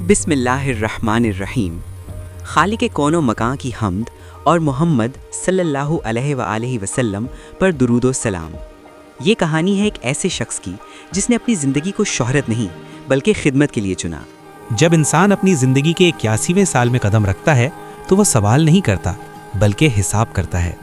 بسم اللہ الرحمن الرحیم۔ خالق کون و مکان کی حمد اور محمد صلی اللہ علیہ وآلہ وسلم پر درود و سلام۔ یہ کہانی ہے ایک ایسے شخص کی جس نے اپنی زندگی کو شہرت نہیں بلکہ خدمت کے لیے چنا۔ جب انسان اپنی زندگی کے 81ویں سال میں قدم رکھتا ہے تو وہ سوال نہیں کرتا بلکہ حساب کرتا ہے۔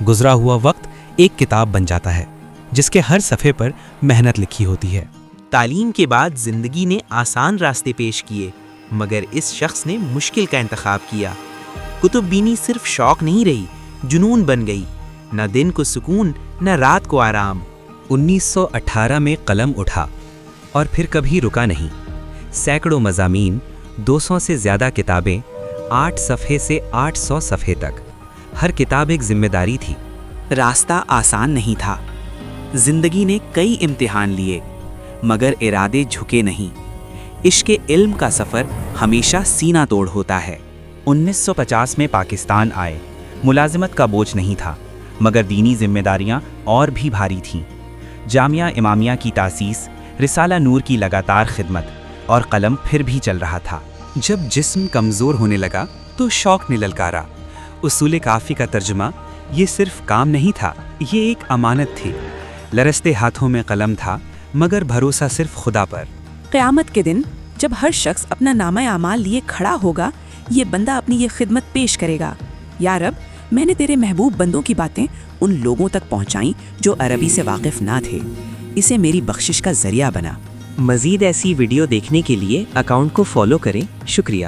گزرا ہوا وقت ایک کتاب بن جاتا ہے جس کے ہر صفحے پر محنت لکھی ہوتی ہے۔ تعلیم کے بعد زندگی نے آسان راستے پیش کیے، مگر اس شخص نے مشکل کا انتخاب کیا۔ کتب بینی صرف شوق نہیں رہی، جنون بن گئی۔ نہ دن کو سکون، نہ رات کو آرام۔ 1918 میں قلم اٹھا اور پھر کبھی رکا نہیں۔ سینکڑوں مضامین، 200 سے زیادہ کتابیں، 8 صفحے سے 800 صفحے تک۔ ہر کتاب ایک ذمہ داری تھی۔ راستہ آسان نہیں تھا۔ زندگی نے کئی امتحان لیے، مگر ارادے جھکے نہیں۔ عشق علم کا سفر ہمیشہ سینہ توڑ ہوتا ہے۔ 1950 میں پاکستان آئے۔ ملازمت کا بوجھ نہیں تھا، مگر دینی ذمہ داریاں اور بھی بھاری تھیں۔ جامعہ امامیہ کی تاسیس، رسالہ نور کی لگاتار خدمت، اور قلم پھر بھی چل رہا تھا۔ جب جسم کمزور ہونے لگا تو شوق نے للکارا۔ اصول کافی کا ترجمہ یہ صرف کام نہیں تھا، یہ ایک امانت تھی۔ لرزتے ہاتھوں میں قلم تھا، مگر بھروسہ صرف خدا پر۔ قیامت کے دن جب ہر شخص اپنا نامہ اعمال لیے کھڑا ہوگا، یہ بندہ اپنی یہ خدمت پیش کرے گا: یا رب، میں نے تیرے محبوب بندوں کی باتیں ان لوگوں تک پہنچائیں جو عربی سے واقف نہ تھے، اسے میری بخشش کا ذریعہ بنا۔ مزید ایسی ویڈیو دیکھنے کے لیے اکاؤنٹ کو فالو کریں۔ شکریہ۔